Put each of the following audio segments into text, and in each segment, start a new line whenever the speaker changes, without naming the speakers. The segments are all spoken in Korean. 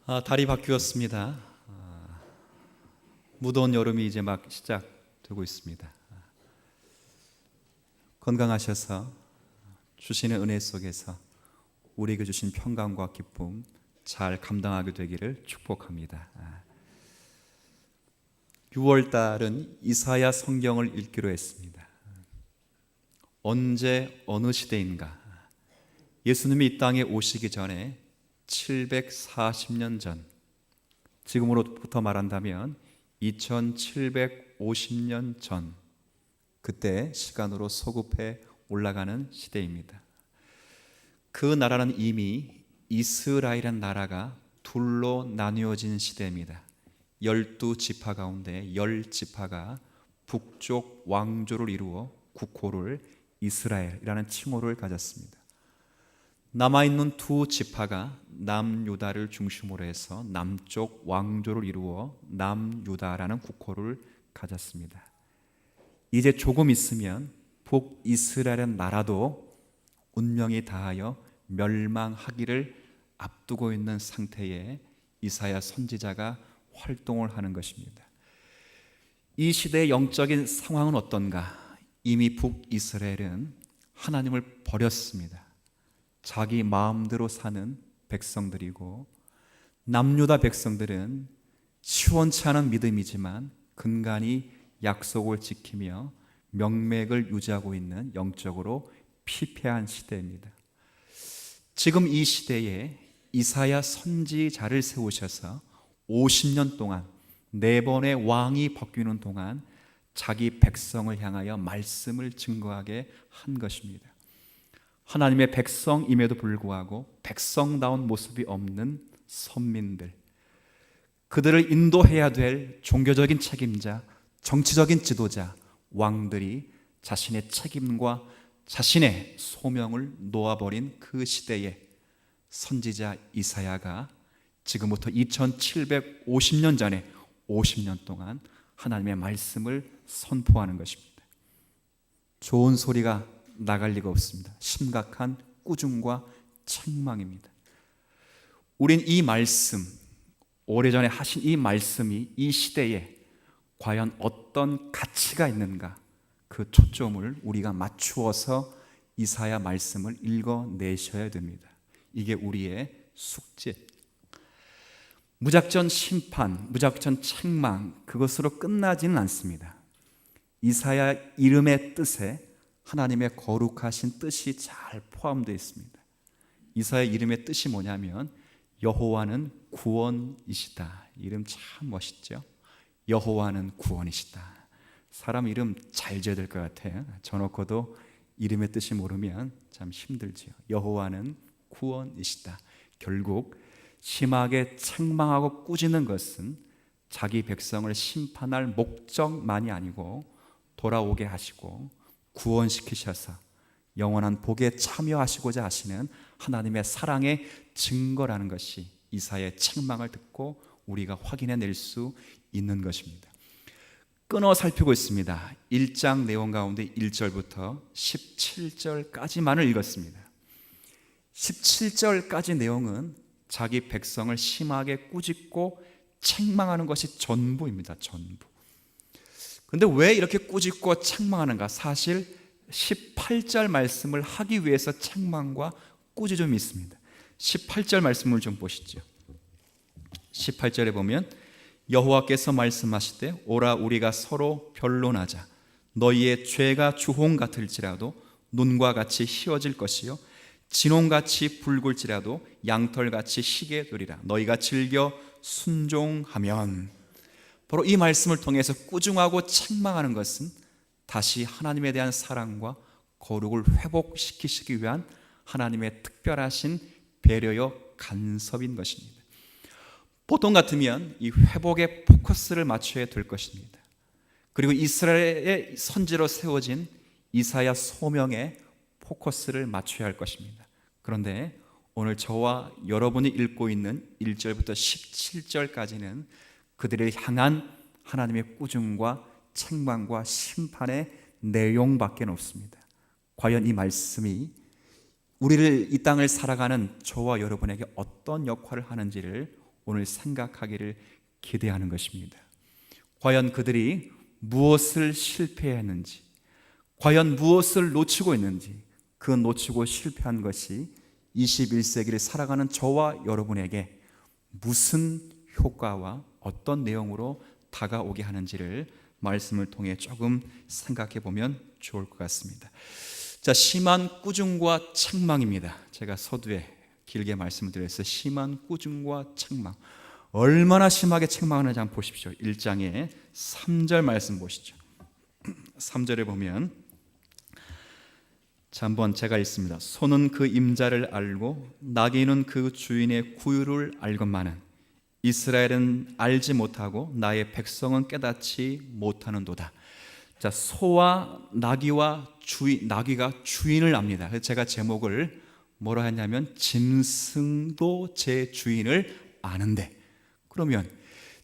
달이 바뀌었습니다. 무더운 여름이 이제 막 시작되고 있습니다. 건강하셔서 주시는 은혜 속에서 우리에게 주신 평강과 기쁨 잘 감당하게 되기를 축복합니다. 6월 달은 이사야 성경을 읽기로 했습니다. 언제 어느 시대인가? 예수님이 이 땅에 오시기 전에 740년 전, 지금으로부터 말한다면 2750년 전, 그때 시간으로 소급해 올라가는 시대입니다. 그 나라는 이미 이스라엘이라는 나라가 둘로 나뉘어진 시대입니다. 12지파 가운데 10지파가 북쪽 왕조를 이루어 국호를 이스라엘이라는 칭호를 가졌습니다. 남아있는 두 지파가 남유다를 중심으로 해서 남쪽 왕조를 이루어 남유다라는 국호를 가졌습니다. 이제 조금 있으면 북이스라엘 나라도 운명이 다하여 멸망하기를 앞두고 있는 상태에 이사야 선지자가 활동을 하는 것입니다. 이 시대의 영적인 상황은 어떤가? 이미 북이스라엘은 하나님을 버렸습니다. 자기 마음대로 사는 백성들이고, 남유다 백성들은 시원치 않은 믿음이지만 근간히 약속을 지키며 명맥을 유지하고 있는 영적으로 피폐한 시대입니다. 지금 이 시대에 이사야 선지자를 세우셔서 50년 동안 4번의 왕이 바뀌는 동안 자기 백성을 향하여 말씀을 증거하게 한 것입니다. 하나님의 백성임에도 불구하고 백성다운 모습이 없는 선민들, 그들을 인도해야 될 종교적인 책임자, 정치적인 지도자, 왕들이 자신의 책임과 자신의 소명을 놓아버린 그 시대에 선지자 이사야가 지금부터 2750년 전에 50년 동안 하나님의 말씀을 선포하는 것입니다. 좋은 소리가 나갈 리가 없습니다. 심각한 꾸중과 책망입니다. 우린 이 말씀, 오래전에 하신 이 말씀이 이 시대에 과연 어떤 가치가 있는가, 그 초점을 우리가 맞추어서 이사야 말씀을 읽어내셔야 됩니다. 이게 우리의 숙제. 무작정 심판, 무작정 책망, 그것으로 끝나지는 않습니다. 이사야 이름의 뜻에 하나님의 거룩하신 뜻이 잘 포함되어 있습니다. 이사야 이름의 뜻이 뭐냐면 여호와는 구원이시다. 이름 참 멋있죠? 여호와는 구원이시다. 사람 이름 잘 지어야 될 것 같아요. 저놓고도 이름의 뜻이 모르면 참 힘들지요. 여호와는 구원이시다. 결국 심하게 책망하고 꾸짖는 것은 자기 백성을 심판할 목적만이 아니고 돌아오게 하시고 구원시키셔서 영원한 복에 참여하시고자 하시는 하나님의 사랑의 증거라는 것이 이사야의 책망을 듣고 우리가 확인해낼 수 있는 것입니다. 끊어 살피고 있습니다. 1장 내용 가운데 1절부터 17절까지만을 읽었습니다. 17절까지 내용은 자기 백성을 심하게 꾸짖고 책망하는 것이 전부입니다. 전부. 그런데 왜 이렇게 꾸짖고 책망하는가? 사실 18절 말씀을 하기 위해서 책망과 꾸짖음이 있습니다. 18절 말씀을 좀 보시죠. 18절에 보면 여호와께서 말씀하시되 오라 우리가 서로 변론하자. 너희의 죄가 주홍 같을지라도 눈과 같이 희어질 것이요 진홍같이 붉을지라도 양털같이 희게 되리라. 너희가 즐겨 순종하면. 바로 이 말씀을 통해서 꾸중하고 책망하는 것은 다시 하나님에 대한 사랑과 거룩을 회복시키시기 위한 하나님의 특별하신 배려요 간섭인 것입니다. 보통 같으면 이 회복에 포커스를 맞춰야 될 것입니다. 그리고 이스라엘의 선지로 세워진 이사야 소명에 포커스를 맞춰야 할 것입니다. 그런데 오늘 저와 여러분이 읽고 있는 1절부터 17절까지는 그들을 향한 하나님의 꾸중과 책망과 심판의 내용밖에 없습니다. 과연 이 말씀이 우리를 이 땅을 살아가는 저와 여러분에게 어떤 역할을 하는지를 오늘 생각하기를 기대하는 것입니다. 과연 그들이 무엇을 실패했는지, 과연 무엇을 놓치고 있는지, 그 놓치고 실패한 것이 21세기를 살아가는 저와 여러분에게 무슨 효과와 어떤 내용으로 다가오게 하는지를 말씀을 통해 조금 생각해 보면 좋을 것 같습니다. 자, 심한 꾸중과 책망입니다. 제가 서두에 길게 말씀을 드렸어요. 심한 꾸중과 책망. 얼마나 심하게 책망하는지 한번 보십시오. 1장의 3절 말씀 보시죠. 3절에 보면, 자, 한번 제가 읽습니다. 소는 그 임자를 알고 나귀는 그 주인의 구유를 알건만은 이스라엘은 알지 못하고 나의 백성은 깨닫지 못하는도다. 자, 소와 나귀가 주인을 압니다. 그래서 제가 제목을 뭐라 했냐면 짐승도 제 주인을 아는데, 그러면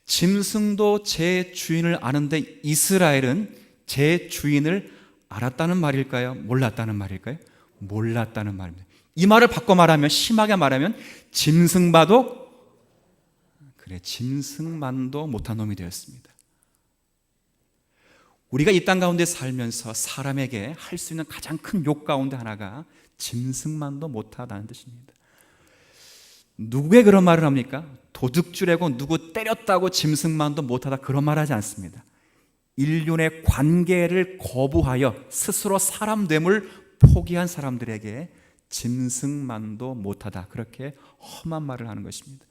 짐승도 제 주인을 아는데 이스라엘은 제 주인을 알았다는 말일까요? 몰랐다는 말일까요? 몰랐다는 말입니다. 이 말을 바꿔 말하면, 심하게 말하면 짐승만도 못한 놈이 되었습니다. 우리가 이 땅 가운데 살면서 사람에게 할 수 있는 가장 큰 욕 가운데 하나가 짐승만도 못하다는 뜻입니다. 누구의 그런 말을 합니까? 도둑질하고 누구 때렸다고 짐승만도 못하다, 그런 말 하지 않습니다. 인륜의 관계를 거부하여 스스로 사람됨을 포기한 사람들에게 짐승만도 못하다, 그렇게 험한 말을 하는 것입니다.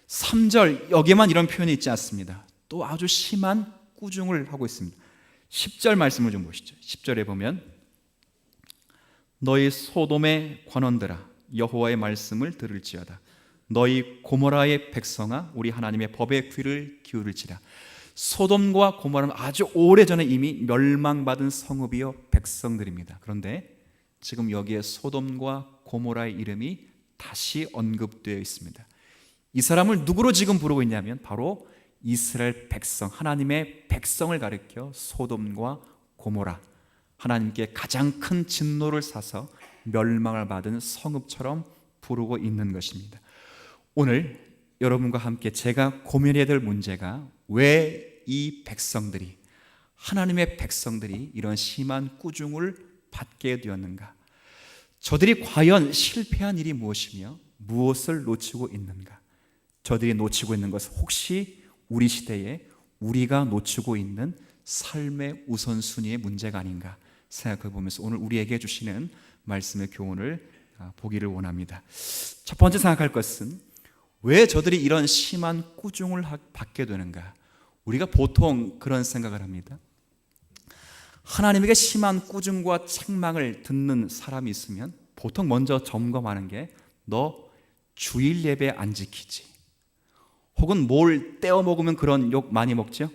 3절 여기에만 이런 표현이 있지 않습니다. 또 아주 심한 꾸중을 하고 있습니다. 10절 말씀을 좀 보시죠. 10절에 보면, 너희 소돔의 관원들아 여호와의 말씀을 들을지어다. 너희 고모라의 백성아 우리 하나님의 법에 귀를 기울일지라. 소돔과 고모라는 아주 오래전에 이미 멸망받은 성읍이요 백성들입니다. 그런데 지금 여기에 소돔과 고모라의 이름이 다시 언급되어 있습니다. 이 사람을 누구로 지금 부르고 있냐면 바로 이스라엘 백성, 하나님의 백성을 가리켜 소돔과 고모라, 하나님께 가장 큰 진노를 사서 멸망을 받은 성읍처럼 부르고 있는 것입니다. 오늘 여러분과 함께 제가 고민해야 될 문제가, 왜 이 백성들이, 하나님의 백성들이 이런 심한 꾸중을 받게 되었는가? 저들이 과연 실패한 일이 무엇이며 무엇을 놓치고 있는가? 저들이 놓치고 있는 것은 혹시 우리 시대에 우리가 놓치고 있는 삶의 우선순위의 문제가 아닌가 생각해 보면서 오늘 우리에게 주시는 말씀의 교훈을 보기를 원합니다. 첫 번째 생각할 것은, 왜 저들이 이런 심한 꾸중을 받게 되는가? 우리가 보통 그런 생각을 합니다. 하나님에게 심한 꾸중과 책망을 듣는 사람이 있으면 보통 먼저 점검하는 게, 너 주일 예배 안 지키지? 혹은 뭘 떼어 먹으면 그런 욕 많이 먹죠?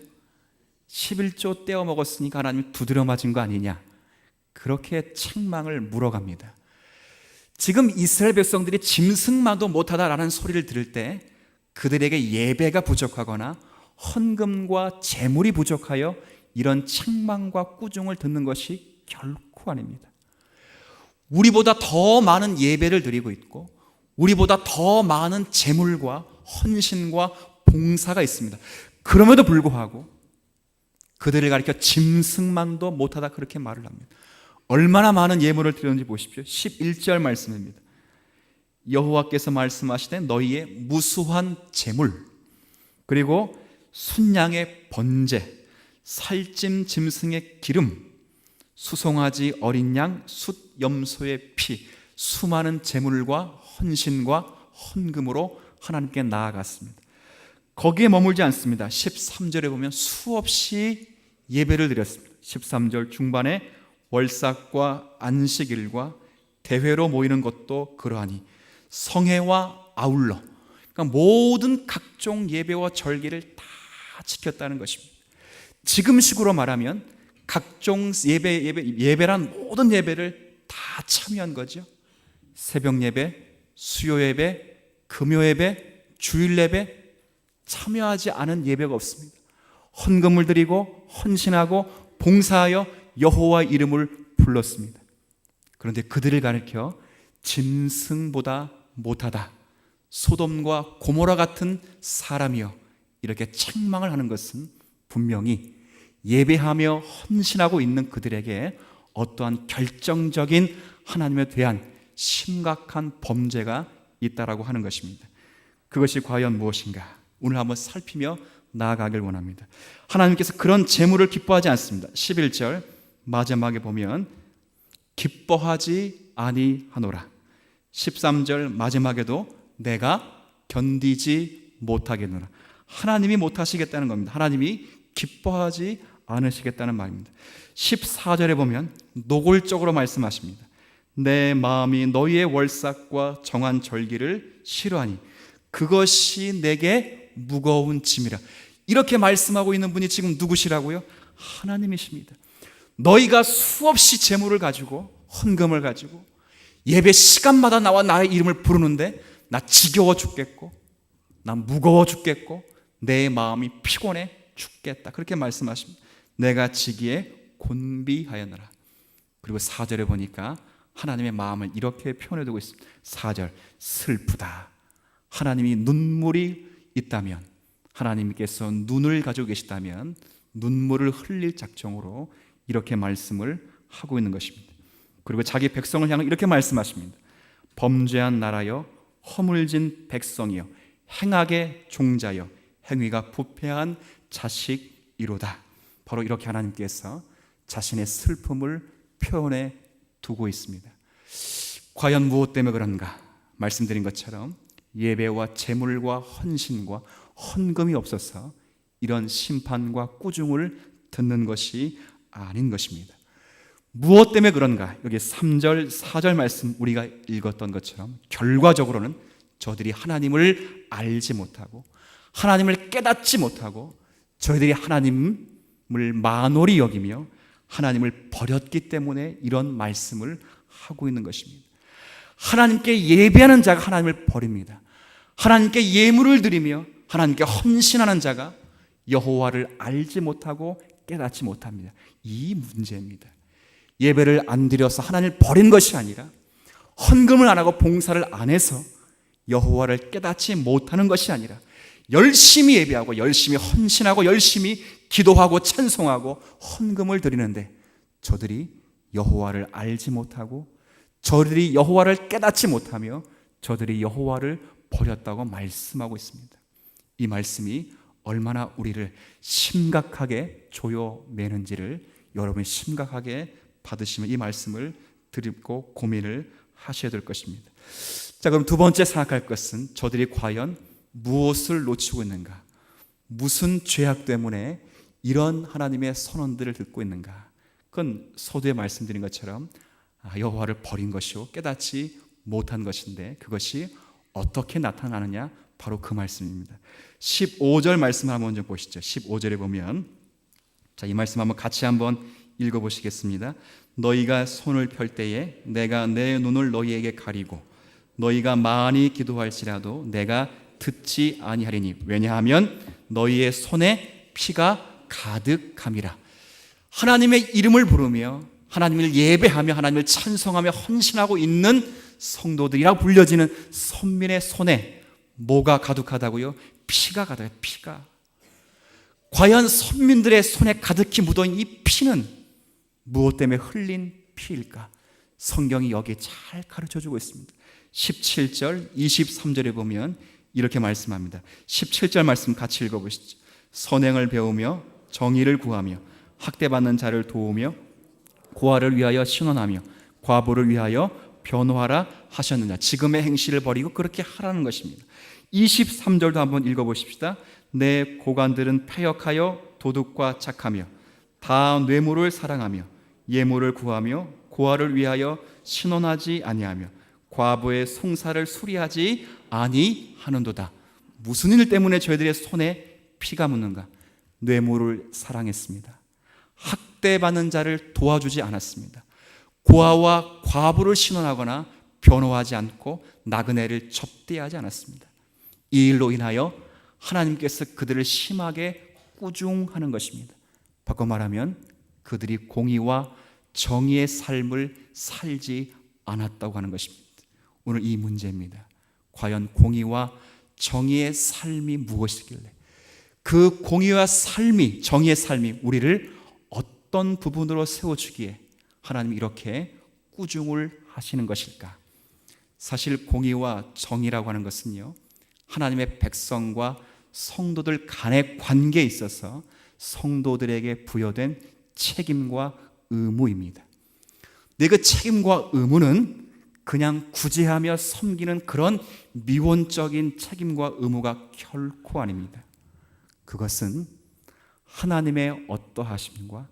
11조 떼어 먹었으니까 하나님이 두드려 맞은 거 아니냐? 그렇게 책망을 물어갑니다. 지금 이스라엘 백성들이 짐승만도 못하다라는 소리를 들을 때 그들에게 예배가 부족하거나 헌금과 재물이 부족하여 이런 책망과 꾸중을 듣는 것이 결코 아닙니다. 우리보다 더 많은 예배를 드리고 있고 우리보다 더 많은 재물과 헌신과 봉사가 있습니다. 그럼에도 불구하고 그들을 가리켜 짐승만도 못하다, 그렇게 말을 합니다. 얼마나 많은 예물을 드렸는지 보십시오. 11절 말씀입니다. 여호와께서 말씀하시되 너희의 무수한 재물, 그리고 순양의 번제, 살찜 짐승의 기름, 수송아지 어린 양, 숫 염소의 피, 수많은 재물과 헌신과 헌금으로 하나님께 나아갔습니다. 거기에 머물지 않습니다. 13절에 보면 수없이 예배를 드렸습니다. 13절 중반에 월삭과 안식일과 대회로 모이는 것도 그러하니 성회와 아울러, 그러니까 모든 각종 예배와 절기를 다 지켰다는 것입니다. 지금식으로 말하면 각종 예배란 모든 예배를 다 참여한 거죠. 새벽 예배, 수요 예배, 금요 예배, 주일 예배, 참여하지 않은 예배가 없습니다. 헌금을 드리고 헌신하고 봉사하여 여호와 이름을 불렀습니다. 그런데 그들을 가리켜 짐승보다 못하다, 소돔과 고모라 같은 사람이여 이렇게 책망을 하는 것은 분명히 예배하며 헌신하고 있는 그들에게 어떠한 결정적인 하나님에 대한 심각한 범죄가 있다라고 하는 것입니다. 그것이 과연 무엇인가? 오늘 한번 살피며 나아가길 원합니다. 하나님께서 그런 재물을 기뻐하지 않습니다. 11절 마지막에 보면 기뻐하지 아니하노라. 13절 마지막에도 내가 견디지 못하겠노라. 하나님이 못하시겠다는 겁니다. 하나님이 기뻐하지 않으시겠다는 말입니다. 14절에 보면 노골적으로 말씀하십니다. 내 마음이 너희의 월삭과 정한 절기를 싫어하니 그것이 내게 무거운 짐이라. 이렇게 말씀하고 있는 분이 지금 누구시라고요? 하나님이십니다. 너희가 수없이 재물을 가지고 헌금을 가지고 예배 시간마다 나와 나의 이름을 부르는데 나 지겨워 죽겠고 나 무거워 죽겠고 내 마음이 피곤해 죽겠다. 그렇게 말씀하십니다. 내가 지기에 곤비하였노라. 그리고 4절에 보니까 하나님의 마음을 이렇게 표현해 두고 있습니다. 4절 슬프다. 하나님이 눈물이 있다면, 하나님께서 눈을 가지고 계시다면 눈물을 흘릴 작정으로 이렇게 말씀을 하고 있는 것입니다. 그리고 자기 백성을 향해 이렇게 말씀하십니다. 범죄한 나라여 허물진 백성이여 행악의 종자여 행위가 부패한 자식이로다. 바로 이렇게 하나님께서 자신의 슬픔을 표현해 두고 있습니다. 과연 무엇 때문에 그런가? 말씀드린 것처럼 예배와 제물과 헌신과 헌금이 없어서 이런 심판과 꾸중을 듣는 것이 아닌 것입니다. 무엇 때문에 그런가? 여기 3절, 4절 말씀 우리가 읽었던 것처럼 결과적으로는 저들이 하나님을 알지 못하고 하나님을 깨닫지 못하고 저희들이 하나님을 만홀히 여기며 하나님을 버렸기 때문에 이런 말씀을 하고 있는 것입니다. 하나님께 예배하는 자가 하나님을 버립니다. 하나님께 예물을 드리며 하나님께 헌신하는 자가 여호와를 알지 못하고 깨닫지 못합니다. 이 문제입니다. 예배를 안 드려서 하나님을 버린 것이 아니라 헌금을 안 하고 봉사를 안 해서 여호와를 깨닫지 못하는 것이 아니라 열심히 예배하고 열심히 헌신하고 열심히 기도하고 찬송하고 헌금을 드리는데 저들이 여호와를 알지 못하고 저들이 여호와를 깨닫지 못하며 저들이 여호와를 버렸다고 말씀하고 있습니다. 이 말씀이 얼마나 우리를 심각하게 조여매는지를 여러분이 심각하게 받으시면 이 말씀을 드리고 고민을 하셔야 될 것입니다. 자, 그럼 두 번째 생각할 것은 저들이 과연 무엇을 놓치고 있는가? 무슨 죄악 때문에 이런 하나님의 선언들을 듣고 있는가? 그건 서두에 말씀드린 것처럼 여호와를 버린 것이요 깨닫지 못한 것인데 그것이 어떻게 나타나느냐? 바로 그 말씀입니다. 15절 말씀 한번 좀 보시죠. 15절에 보면 자, 이 말씀 한번 같이 한번 읽어보시겠습니다. 너희가 손을 펼 때에 내가 내 눈을 너희에게 가리고 너희가 많이 기도할지라도 내가 듣지 아니하리니 왜냐하면 너희의 손에 피가 가득함이라. 하나님의 이름을 부르며 하나님을 예배하며 하나님을 찬송하며 헌신하고 있는 성도들이라고 불려지는 선민의 손에 뭐가 가득하다고요? 피가 가득해요. 피가. 과연 선민들의 손에 가득히 묻어있는 이 피는 무엇 때문에 흘린 피일까? 성경이 여기에 잘 가르쳐주고 있습니다. 17절, 23절에 보면 이렇게 말씀합니다. 17절 말씀 같이 읽어보시죠. 선행을 배우며 정의를 구하며 학대받는 자를 도우며 고아를 위하여 신원하며 과부를 위하여 변호하라 하셨느냐. 지금의 행실을 버리고 그렇게 하라는 것입니다. 23절도 한번 읽어보십시다. 내 고관들은 패역하여 도둑과 착하며 다 뇌물을 사랑하며 예물을 구하며 고아를 위하여 신원하지 아니하며 과부의 송사를 수리하지 아니하는도다. 무슨 일 때문에 저희들의 손에 피가 묻는가? 뇌물을 사랑했습니다. 학대받는 자를 도와주지 않았습니다. 고아와 과부를 신원하거나 변호하지 않고 나그네를 접대하지 않았습니다. 이 일로 인하여 하나님께서 그들을 심하게 꾸중하는 것입니다. 바꿔 말하면 그들이 공의와 정의의 삶을 살지 않았다고 하는 것입니다. 오늘 이 문제입니다. 과연 공의와 정의의 삶이 무엇이길래, 그 공의와 삶이, 정의의 삶이 우리를 어떤 부분으로 세워주기에 하나님이 이렇게 꾸중을 하시는 것일까? 사실 공의와 정의라고 하는 것은요, 하나님의 백성과 성도들 간의 관계에 있어서 성도들에게 부여된 책임과 의무입니다. 근데 그 책임과 의무는 그냥 구제하며 섬기는 그런 미원적인 책임과 의무가 결코 아닙니다. 그것은 하나님의 어떠하심과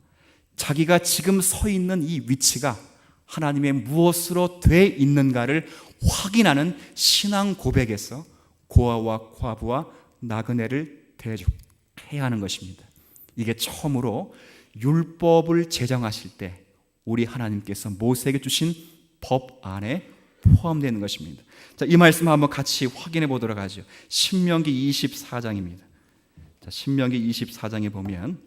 자기가 지금 서 있는 이 위치가 하나님의 무엇으로 돼 있는가를 확인하는 신앙 고백에서 고아와 과부와 나그네를 대접해야 하는 것입니다. 이게 처음으로 율법을 제정하실 때 우리 하나님께서 모세에게 주신 법 안에 포함되는 것입니다. 자, 이 말씀 한번 같이 확인해 보도록 하죠. 신명기 24장입니다. 자, 신명기 24장에 보면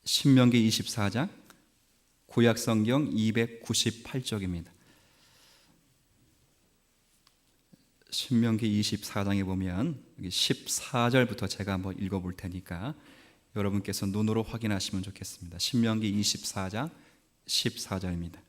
신명기 24장 구약성경 298쪽입니다. 신명기 24장에 보면 14절부터 제가 한번 읽어볼 테니까 여러분께서 눈으로 확인하시면 좋겠습니다. 신명기 24장 14절입니다.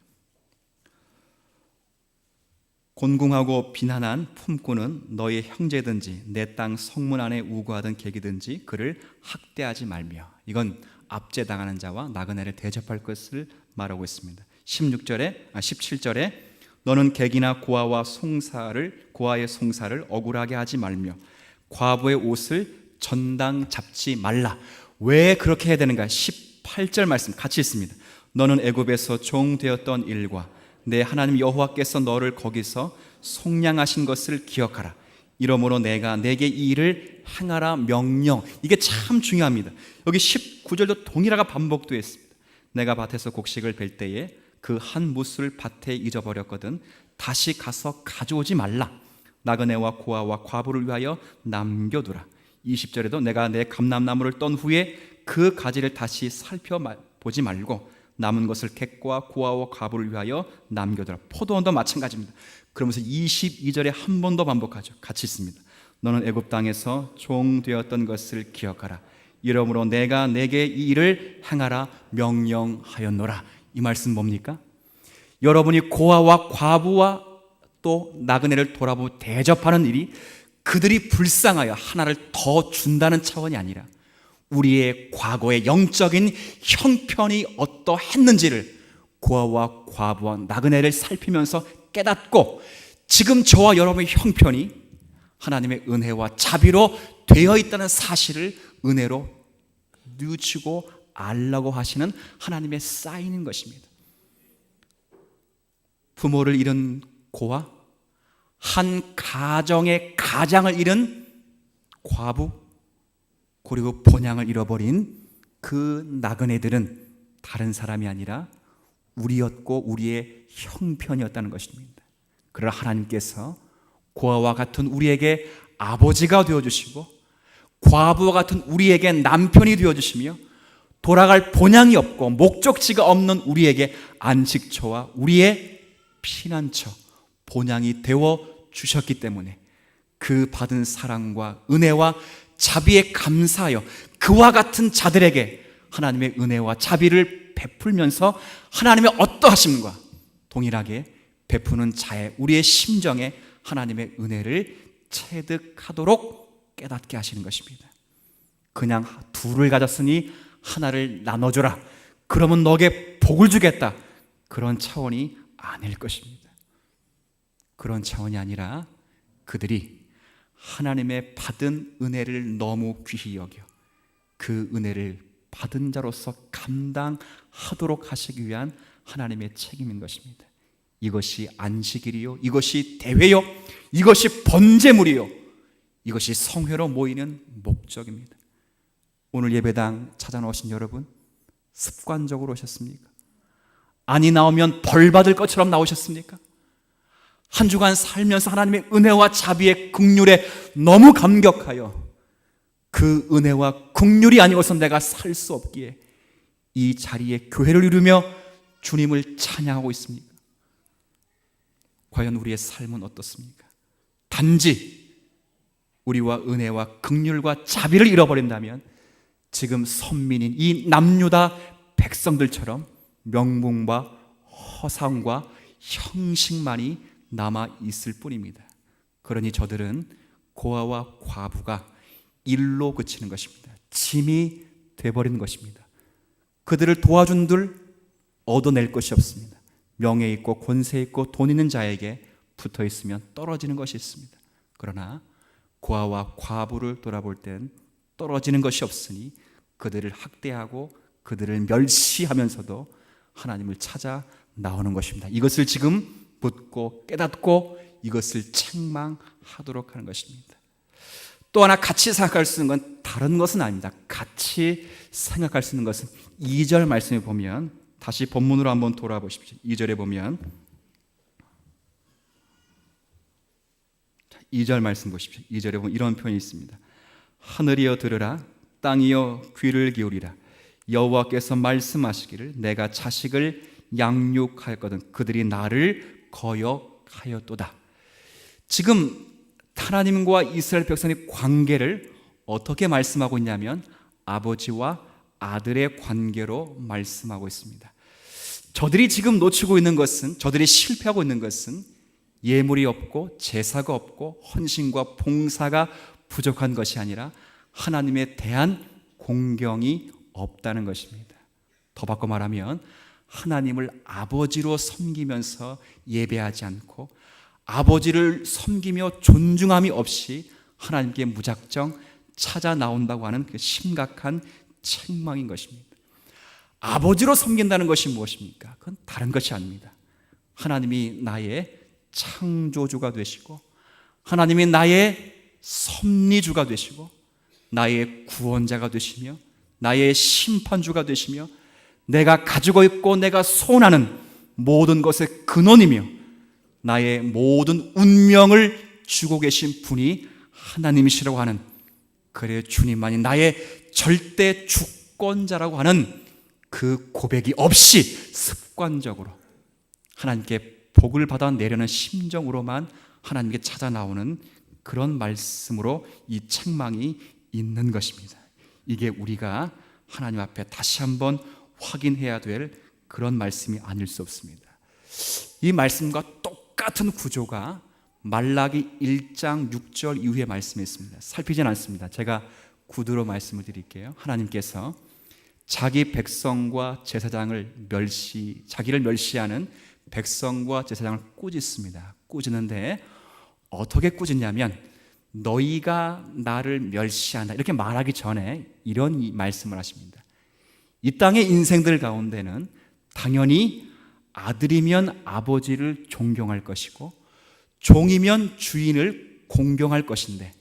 곤궁하고 비난한 품꾼은 너희 형제든지 내 땅 성문 안에 우거하던 객이든지 그를 학대하지 말며, 이건 압제당하는 자와 나그네를 대접할 것을 말하고 있습니다. 17절에 너는 객이나 고아의 송사를 억울하게 하지 말며 과부의 옷을 전당 잡지 말라. 왜 그렇게 해야 되는가? 18절 말씀 같이 있습니다. 너는 애굽에서 종되었던 일과 내 하나님 여호와께서 너를 거기서 속량하신 것을 기억하라. 이러므로 내가 내게 이 일을 행하라 명령. 이게 참 중요합니다. 여기 19절도 동일하게 반복되어 있습니다. 내가 밭에서 곡식을 벨 때에 그 한 무스를 밭에 잊어버렸거든 다시 가서 가져오지 말라. 나그네와 고아와 과부를 위하여 남겨두라. 20절에도 내가 내 감람나무를 떤 후에 그 가지를 다시 살펴보지 말고 남은 것을 객과 고아와 과부를 위하여 남겨두라. 포도원도 마찬가지입니다. 그러면서 22절에 한 번 더 반복하죠. 같이 있습니다. 너는 애굽 땅에서 종 되었던 것을 기억하라. 이러므로 내가 내게 이 일을 행하라 명령하였노라. 이 말씀 뭡니까? 여러분이 고아와 과부와 또 나그네를 돌아보고 대접하는 일이 그들이 불쌍하여 하나를 더 준다는 차원이 아니라 우리의 과거의 영적인 형편이 어떠했는지를 고아와 과부와 나그네를 살피면서 깨닫고 지금 저와 여러분의 형편이 하나님의 은혜와 자비로 되어 있다는 사실을 은혜로 뉘우치고 알라고 하시는 하나님의 사인인 것입니다. 부모를 잃은 고아, 한 가정의 가장을 잃은 과부, 그리고 본향을 잃어버린 그 나그네들은 다른 사람이 아니라 우리였고 우리의 형편이었다는 것입니다. 그러나 하나님께서 고아와 같은 우리에게 아버지가 되어주시고 과부와 같은 우리에게 남편이 되어주시며 돌아갈 본향이 없고 목적지가 없는 우리에게 안식처와 우리의 피난처, 본향이 되어 주셨기 때문에 그 받은 사랑과 은혜와 자비에 감사하여 그와 같은 자들에게 하나님의 은혜와 자비를 베풀면서 하나님의 어떠하심과 동일하게 베푸는 자의 우리의 심정에 하나님의 은혜를 체득하도록 깨닫게 하시는 것입니다. 그냥 둘을 가졌으니 하나를 나눠줘라, 그러면 너에게 복을 주겠다, 그런 차원이 아닐 것입니다. 그런 차원이 아니라 그들이 하나님의 받은 은혜를 너무 귀히 여겨 그 은혜를 받은 자로서 감당하도록 하시기 위한 하나님의 책임인 것입니다. 이것이 안식일이요, 이것이 대회요, 이것이 번제물이요, 이것이 성회로 모이는 목적입니다. 오늘 예배당 찾아 나오신 여러분, 습관적으로 오셨습니까? 아니 나오면 벌 받을 것처럼 나오셨습니까? 한 주간 살면서 하나님의 은혜와 자비의 긍휼에 너무 감격하여 그 은혜와 긍휼이 아니고서 내가 살 수 없기에 이 자리에 교회를 이루며 주님을 찬양하고 있습니까? 과연 우리의 삶은 어떻습니까? 단지 우리와 은혜와 긍휼과 자비를 잃어버린다면 지금 선민인 이 남유다 백성들처럼 명분과 허상과 형식만이 남아 있을 뿐입니다. 그러니 저들은 고아와 과부가 일로 그치는 것입니다. 짐이 돼버리는 것입니다. 그들을 도와준들 얻어낼 것이 없습니다. 명예 있고 권세 있고 돈 있는 자에게 붙어 있으면 떨어지는 것이 있습니다. 그러나 고아와 과부를 돌아볼 땐 떨어지는 것이 없으니 그들을 학대하고 그들을 멸시하면서도 하나님을 찾아 나오는 것입니다. 이것을 지금 묻고 깨닫고 이것을 책망하도록 하는 것입니다. 또 하나 같이 생각할 수 있는 건 다른 것은 아닙니다. 같이 생각할 수 있는 것은 2절 말씀에 보면, 다시 본문으로 한번 돌아보십시오. 2절에 보면 2절 말씀 보십시오. 2절에 보면 이런 표현이 있습니다. 하늘이여 들으라, 땅이여 귀를 기울이라. 여호와께서 말씀하시기를 내가 자식을 양육하였거든 그들이 나를 거역하였도다. 지금 하나님과 이스라엘 백성의 관계를 어떻게 말씀하고 있냐면 아버지와 아들의 관계로 말씀하고 있습니다. 저들이 지금 놓치고 있는 것은, 저들이 실패하고 있는 것은 예물이 없고 제사가 없고 헌신과 봉사가 부족한 것이 아니라 하나님에 대한 공경이 없다는 것입니다. 더 바꿔 말하면 하나님을 아버지로 섬기면서 예배하지 않고 아버지를 섬기며 존중함이 없이 하나님께 무작정 찾아 나온다고 하는 그 심각한 책망인 것입니다. 아버지로 섬긴다는 것이 무엇입니까? 그건 다른 것이 아닙니다. 하나님이 나의 창조주가 되시고 하나님이 나의 섭리주가 되시고 나의 구원자가 되시며 나의 심판주가 되시며 내가 가지고 있고 내가 소원하는 모든 것의 근원이며 나의 모든 운명을 주고 계신 분이 하나님이시라고 하는, 그래 주님만이 나의 절대 주권자라고 하는 그 고백이 없이 습관적으로 하나님께 복을 받아 내려는 심정으로만 하나님께 찾아 나오는 그런 말씀으로 이 책망이 있는 것입니다. 이게 우리가 하나님 앞에 다시 한번 확인해야 될 그런 말씀이 아닐 수 없습니다. 이 말씀과 똑같은 구조가 말라기 1장 6절 이후에 말씀에 있습니다. 살피진 않습니다. 제가 구두로 말씀을 드릴게요. 하나님께서 자기 백성과 제사장을 자기를 멸시하는 백성과 제사장을 꾸짖습니다. 꾸짖는데 어떻게 꾸짖냐면 너희가 나를 멸시한다 이렇게 말하기 전에 이런 말씀을 하십니다. 이 땅의 인생들 가운데는 당연히 아들이면 아버지를 존경할 것이고 종이면 주인을 공경할 것인데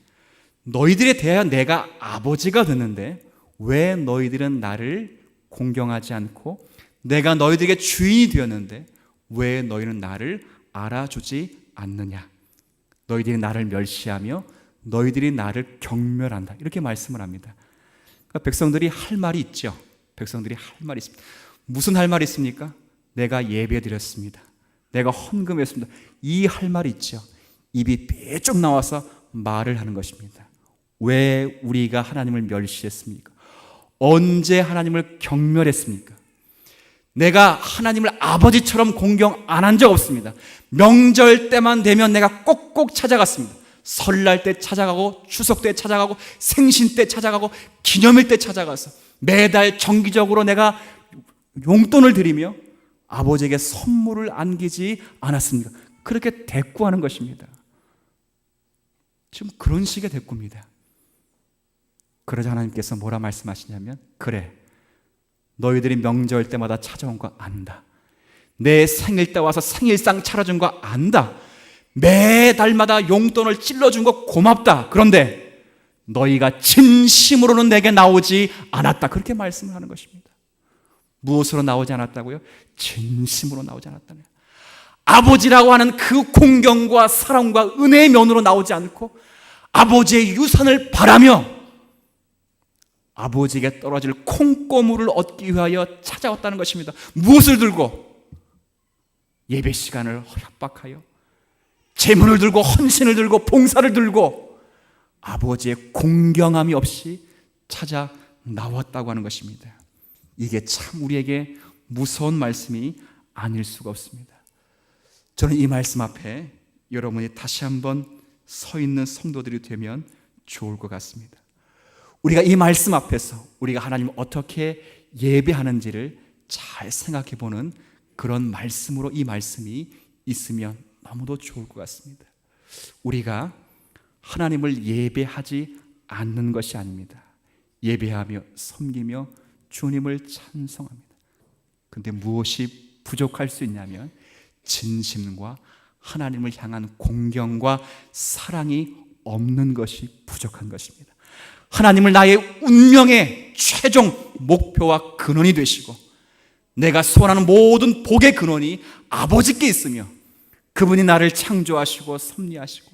너희들에 대하여 내가 아버지가 됐는데 왜 너희들은 나를 공경하지 않고 내가 너희들에게 주인이 되었는데 왜 너희는 나를 알아주지 않느냐? 너희들이 나를 멸시하며 너희들이 나를 경멸한다 이렇게 말씀을 합니다. 그러니까 백성들이 할 말이 있죠. 백성들이 할 말이 있습니다. 무슨 할 말이 있습니까? 내가 예배 드렸습니다. 내가 헌금했습니다. 이 할 말이 있죠. 입이 빼쭉 나와서 말을 하는 것입니다. 왜 우리가 하나님을 멸시했습니까? 언제 하나님을 경멸했습니까? 내가 하나님을 아버지처럼 공경 안 한 적 없습니다. 명절 때만 되면 내가 꼭꼭 찾아갔습니다. 설날 때 찾아가고 추석 때 찾아가고 생신 때 찾아가고 기념일 때 찾아가서 매달 정기적으로 내가 용돈을 드리며 아버지에게 선물을 안기지 않았습니까? 그렇게 대꾸하는 것입니다. 지금 그런 식의 대꾸입니다. 그러자 하나님께서 뭐라 말씀하시냐면 그래 너희들이 명절 때마다 찾아온 거 안다. 내 생일 때 와서 생일상 차려준 거 안다. 매달마다 용돈을 찔러준 거 고맙다. 그런데 너희가 진심으로는 내게 나오지 않았다. 그렇게 말씀을 하는 것입니다. 무엇으로 나오지 않았다고요? 진심으로 나오지 않았다네요. 아버지라고 하는 그 공경과 사랑과 은혜의 면으로 나오지 않고 아버지의 유산을 바라며 아버지에게 떨어질 콩고물을 얻기 위하여 찾아왔다는 것입니다. 무엇을 들고? 예배 시간을 협박하여, 재물을 들고, 헌신을 들고, 봉사를 들고 아버지의 공경함이 없이 찾아 나왔다고 하는 것입니다. 이게 참 우리에게 무서운 말씀이 아닐 수가 없습니다. 저는 이 말씀 앞에 여러분이 다시 한번 서 있는 성도들이 되면 좋을 것 같습니다. 우리가 이 말씀 앞에서 우리가 하나님을 어떻게 예배하는지를 잘 생각해 보는 그런 말씀으로 이 말씀이 있으면 너무도 좋을 것 같습니다. 우리가 하나님을 예배하지 않는 것이 아닙니다. 예배하며 섬기며 주님을 찬송합니다. 그런데 무엇이 부족할 수 있냐면 진심과 하나님을 향한 공경과 사랑이 없는 것이 부족한 것입니다. 하나님을 나의 운명의 최종 목표와 근원이 되시고 내가 소원하는 모든 복의 근원이 아버지께 있으며 그분이 나를 창조하시고 섭리하시고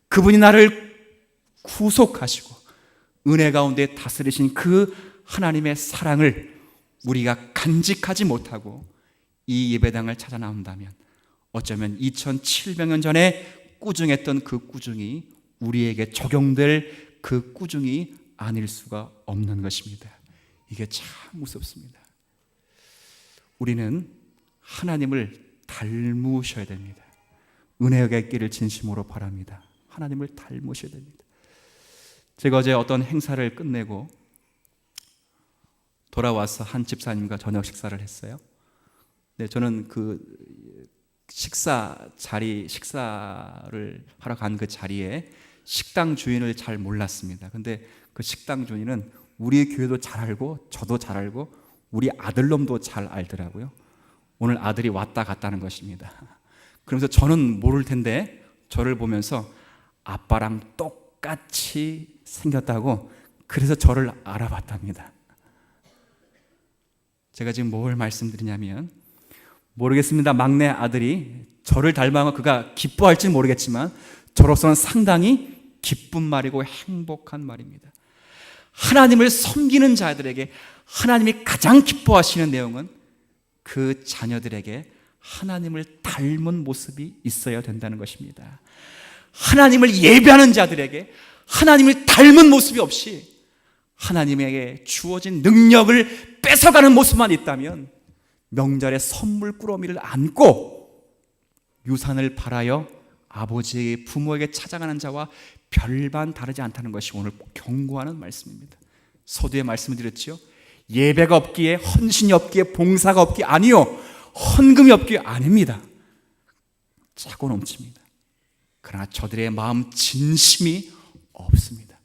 그분이 나를 구속하시고 은혜 가운데 다스리신 그 하나님의 사랑을 우리가 간직하지 못하고 이 예배당을 찾아 나온다면 어쩌면 2700년 전에 꾸중했던 그 꾸중이 우리에게 적용될 그 꾸중이 아닐 수가 없는 것입니다. 이게 참 무섭습니다. 우리는 하나님을 닮으셔야 됩니다. 은혜가 있기를 진심으로 바랍니다. 하나님을 닮으셔야 됩니다. 제가 어제 어떤 행사를 끝내고 돌아와서 한 집사님과 저녁 식사를 했어요. 네, 저는 그 식사를 하러 간 그 자리에 식당 주인을 잘 몰랐습니다. 근데 그 식당 주인은 우리 교회도 잘 알고 저도 잘 알고 우리 아들놈도 잘 알더라고요. 오늘 아들이 왔다 갔다는 것입니다. 그러면서 저는 모를 텐데 저를 보면서 아빠랑 똑같이 생겼다고 그래서 저를 알아봤답니다. 제가 지금 뭘 말씀드리냐면 모르겠습니다. 막내 아들이 저를 닮아서 그가 기뻐할지는 모르겠지만 저로서는 상당히 기쁜 말이고 행복한 말입니다. 하나님을 섬기는 자들에게 하나님이 가장 기뻐하시는 내용은 그 자녀들에게 하나님을 닮은 모습이 있어야 된다는 것입니다. 하나님을 예배하는 자들에게 하나님을 닮은 모습이 없이 하나님에게 주어진 능력을 뺏어가는 모습만 있다면 명절에 선물 꾸러미를 안고 유산을 바라여 아버지의 부모에게 찾아가는 자와 별반 다르지 않다는 것이 오늘 경고하는 말씀입니다. 서두에 말씀을 드렸지요. 예배가 없기에 헌신이 없기에 봉사가 없기에 아니요 헌금이 없기에 아닙니다. 차고 넘칩니다. 그러나 저들의 마음 진심이 없습니다.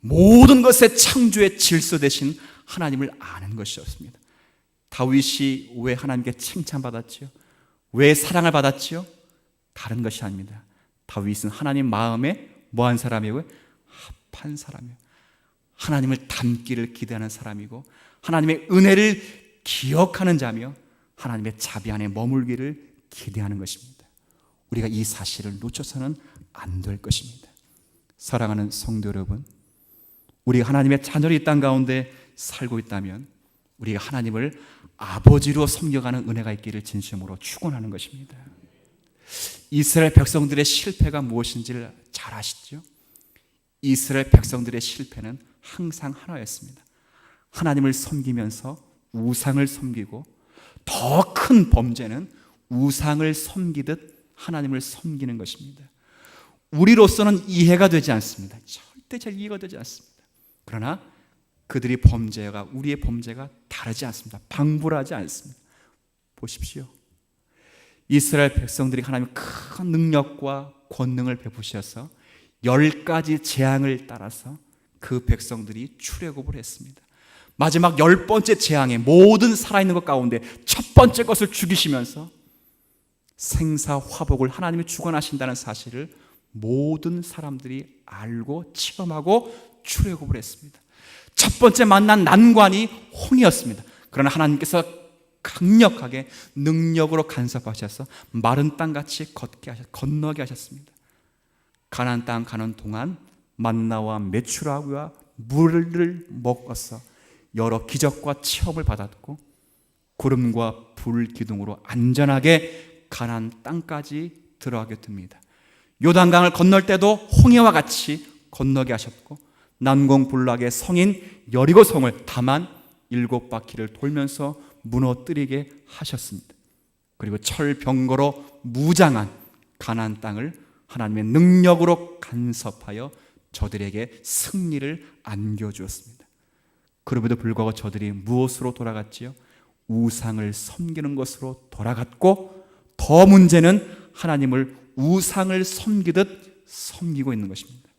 모든 것의 창조의 질서 되신 하나님을 아는 것이 없습니다. 다윗이 왜 하나님께 칭찬받았지요? 왜 사랑을 받았지요? 다른 것이 아닙니다. 다윗은 하나님 마음에 뭐한 사람이고요? 합한 사람이에요. 하나님을 닮기를 기대하는 사람이고 하나님의 은혜를 기억하는 자며 하나님의 자비 안에 머물기를 기대하는 것입니다. 우리가 이 사실을 놓쳐서는 안 될 것입니다. 사랑하는 성도 여러분, 우리가 하나님의 자녀로 이 땅 가운데 살고 있다면 우리가 하나님을 아버지로 섬겨가는 은혜가 있기를 진심으로 축원하는 것입니다. 이스라엘 백성들의 실패가 무엇인지를 잘 아시죠? 이스라엘 백성들의 실패는 항상 하나였습니다. 하나님을 섬기면서 우상을 섬기고 더 큰 범죄는 우상을 섬기듯 하나님을 섬기는 것입니다. 우리로서는 이해가 되지 않습니다. 절대 잘 이해가 되지 않습니다. 그러나 그들의 범죄가 우리의 범죄가 다르지 않습니다. 방불하지 않습니다. 보십시오. 이스라엘 백성들이 하나님의 큰 능력과 권능을 베푸셔서 10가지 재앙을 따라서 그 백성들이 출애굽을 했습니다. 마지막 10번째 재앙에 모든 살아있는 것 가운데 첫 번째 것을 죽이시면서 생사화복을 하나님이 주관하신다는 사실을 모든 사람들이 알고 체험하고 출애굽을 했습니다. 첫 번째 만난 난관이 홍해였습니다. 그러나 하나님께서 강력하게 능력으로 간섭하셔서 마른 땅같이 건너게 하셨습니다. 가나안 땅 가는 동안 만나와 메추라기와 물을 먹어서 여러 기적과 체험을 받았고 구름과 불 기둥으로 안전하게 가나안 땅까지 들어가게 됩니다. 요단강을 건널 때도 홍해와 같이 건너게 하셨고 난공불락의 성인 여리고성을 다만 7바퀴를 돌면서 무너뜨리게 하셨습니다. 그리고 철병거로 무장한 가나안 땅을 하나님의 능력으로 간섭하여 저들에게 승리를 안겨주었습니다. 그럼에도 불구하고 저들이 무엇으로 돌아갔지요? 우상을 섬기는 것으로 돌아갔고, 더 문제는 하나님을 우상을 섬기듯 섬기고 있는 것입니다.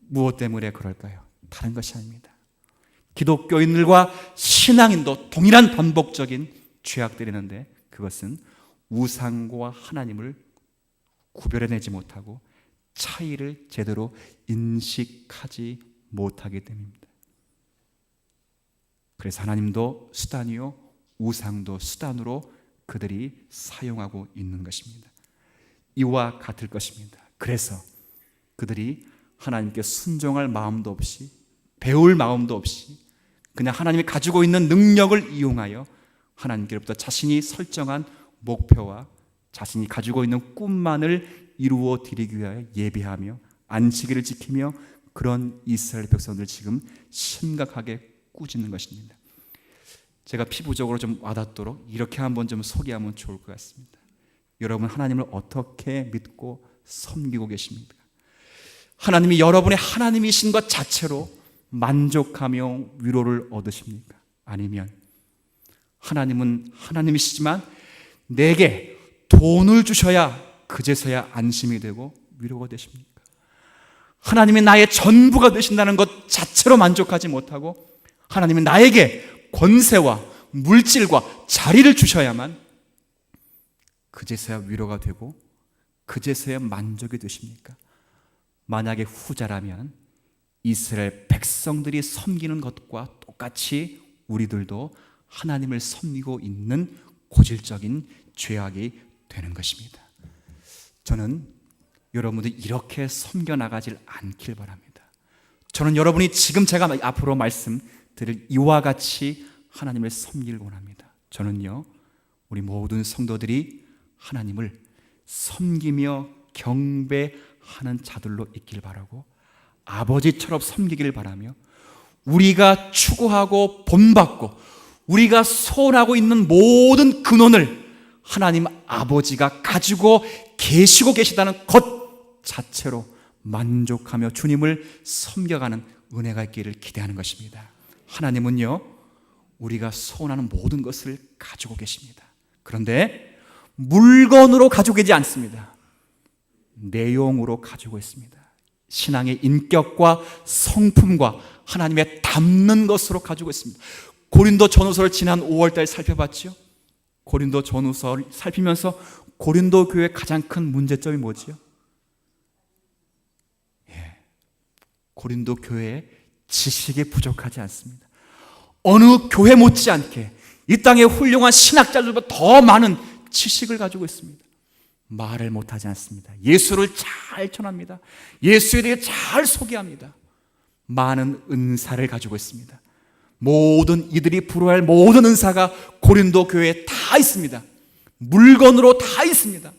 무엇 때문에 그럴까요? 다른 것이 아닙니다. 기독교인들과 신앙인도 동일한 반복적인 죄악들이 있는데, 그것은 우상과 하나님을 구별해내지 못하고 차이를 제대로 인식하지 못하기 때문입니다. 그래서 하나님도 수단이요, 우상도 수단으로 그들이 사용하고 있는 것입니다. 이와 같을 것입니다. 그래서 그들이 하나님께 순종할 마음도 없이, 배울 마음도 없이 그냥 하나님이 가지고 있는 능력을 이용하여 하나님께로부터 자신이 설정한 목표와 자신이 가지고 있는 꿈만을 이루어 드리기 위하여 예배하며 안식일을 지키며 그런 이스라엘 백성들 지금 심각하게 꾸짖는 것입니다. 제가 피부적으로 좀 와닿도록 이렇게 한번 좀 소개하면 좋을 것 같습니다. 여러분, 하나님을 어떻게 믿고 섬기고 계십니까? 하나님이 여러분의 하나님이신 것 자체로 만족하며 위로를 얻으십니까? 아니면 하나님은 하나님이시지만 내게 돈을 주셔야 그제서야 안심이 되고 위로가 되십니까? 하나님이 나의 전부가 되신다는 것 자체로 만족하지 못하고 하나님은 나에게 권세와 물질과 자리를 주셔야만 그제서야 위로가 되고 그제서야 만족이 되십니까? 만약에 후자라면 이스라엘 백성들이 섬기는 것과 똑같이 우리들도 하나님을 섬기고 있는 고질적인 죄악이 되는 것입니다. 저는 여러분들이 이렇게 섬겨나가질 않길 바랍니다. 저는 여러분이 지금 제가 앞으로 말씀드릴 이와 같이 하나님을 섬기길 원합니다. 저는요, 우리 모든 성도들이 하나님을 섬기며 경배하는 자들로 있길 바라고 아버지처럼 섬기길 바라며 우리가 추구하고 본받고 우리가 소원하고 있는 모든 근원을 하나님 아버지가 가지고 계시고 계시다는 것 자체로 만족하며 주님을 섬겨가는 은혜가 있기를 기대하는 것입니다. 하나님은요, 우리가 소원하는 모든 것을 가지고 계십니다. 그런데 물건으로 가지고 계지 않습니다. 내용으로 가지고 있습니다. 신앙의 인격과 성품과 하나님의 닮는 것으로 가지고 있습니다. 고린도 전후서를 지난 5월달 살펴봤죠. 고린도 전후서를 살피면서 고린도 교회의 가장 큰 문제점이 뭐지요? 고린도 교회의 지식이 부족하지 않습니다. 어느 교회 못지않게 이 땅의 훌륭한 신학자들보다 더 많은 지식을 가지고 있습니다. 말을 못하지 않습니다. 예수를 잘 전합니다. 예수에 대해 잘 소개합니다. 많은 은사를 가지고 있습니다. 모든 이들이 부러워할 모든 은사가 고린도 교회에 다 있습니다. 물건으로 다 있습니다.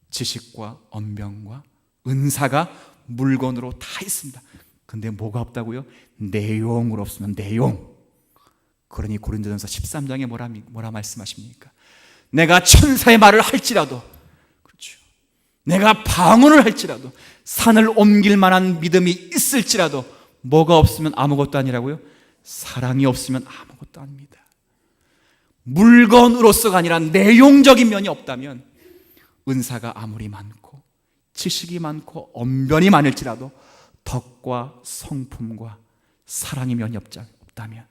지식과 언변과 은사가 물건으로 다 있습니다. 근데 뭐가 없다고요? 내용으로 없으면 내용. 그러니 고린도전서 13장에 뭐라 말씀하십니까? 내가 천사의 말을 할지라도, 그렇죠, 내가 방언을 할지라도, 산을 옮길 만한 믿음이 있을지라도 뭐가 없으면 아무것도 아니라고요? 사랑이 없으면 아무것도 아닙니다. 물건으로서가 아니라 내용적인 면이 없다면 은사가 아무리 많고 지식이 많고 언변이 많을지라도 덕과 성품과 사랑의 면이 없다면,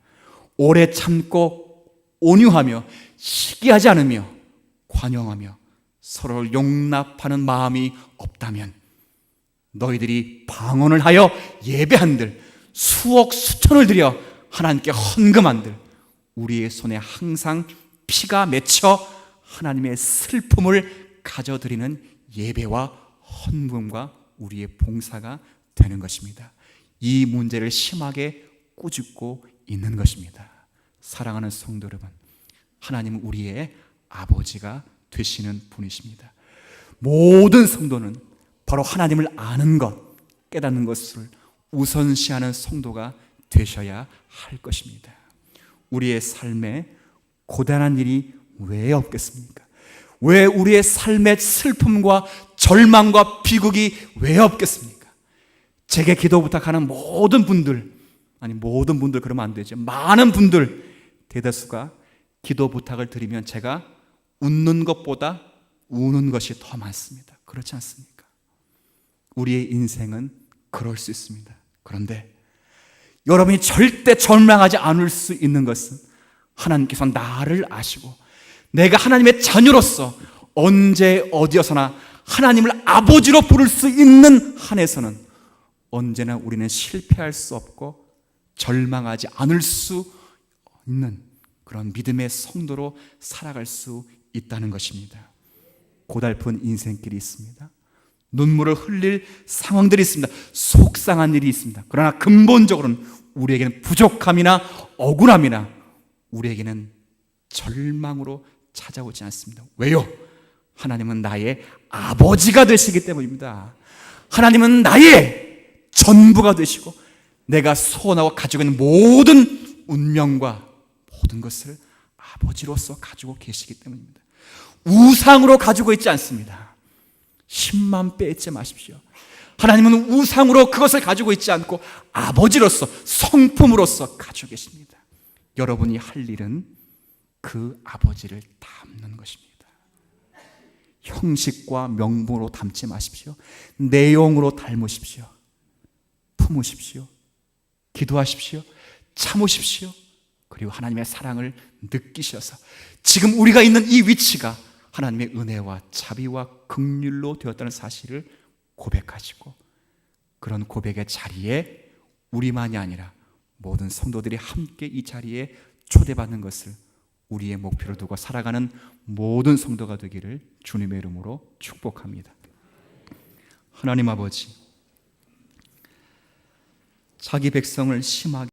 오래 참고 온유하며 시기하지 않으며 관용하며 서로를 용납하는 마음이 없다면 너희들이 방언을 하여 예배한들, 수억 수천을 들여 하나님께 헌금한들, 우리의 손에 항상 피가 맺혀 하나님의 슬픔을 가져드리는 예배와 헌금과 우리의 봉사가 되는 것입니다. 이 문제를 심하게 꾸짖고 있는 것입니다. 사랑하는 성도 여러분, 하나님은 우리의 아버지가 되시는 분이십니다. 모든 성도는 바로 하나님을 아는 것, 깨닫는 것을 우선시하는 성도가 되셔야 할 것입니다. 우리의 삶에 고단한 일이 왜 없겠습니까? 왜 우리의 삶의 슬픔과 절망과 비극이 왜 없겠습니까? 제게 기도 부탁하는 모든 분들, 아니 모든 분들 그러면 안 되죠. 많은 분들 대다수가 기도 부탁을 드리면 제가 웃는 것보다 우는 것이 더 많습니다. 그렇지 않습니까? 우리의 인생은 그럴 수 있습니다. 그런데 여러분이 절대 절망하지 않을 수 있는 것은 하나님께서 나를 아시고 내가 하나님의 자녀로서 언제 어디서나 하나님을 아버지로 부를 수 있는 한에서는 언제나 우리는 실패할 수 없고 절망하지 않을 수 있는 그런 믿음의 성도로 살아갈 수 있다는 것입니다. 고달픈 인생길이 있습니다. 눈물을 흘릴 상황들이 있습니다. 속상한 일이 있습니다. 그러나 근본적으로는 우리에게는 부족함이나 억울함이나 우리에게는 절망으로 찾아오지 않습니다. 왜요? 하나님은 나의 아버지가 되시기 때문입니다. 하나님은 나의 전부가 되시고 내가 소원하고 가지고 있는 모든 운명과 모든 것을 아버지로서 가지고 계시기 때문입니다. 우상으로 가지고 있지 않습니다. 힘만 빼지 마십시오. 하나님은 우상으로 그것을 가지고 있지 않고 아버지로서 성품으로서 가지고 계십니다. 여러분이 할 일은 그 아버지를 닮는 것입니다. 형식과 명분으로 닮지 마십시오. 내용으로 닮으십시오. 품으십시오. 기도하십시오. 참으십시오. 그리고 하나님의 사랑을 느끼셔서 지금 우리가 있는 이 위치가 하나님의 은혜와 자비와 긍휼로 되었다는 사실을 고백하시고 그런 고백의 자리에 우리만이 아니라 모든 성도들이 함께 이 자리에 초대받는 것을 우리의 목표로 두고 살아가는 모든 성도가 되기를 주님의 이름으로 축복합니다. 하나님 아버지, 자기 백성을 심하게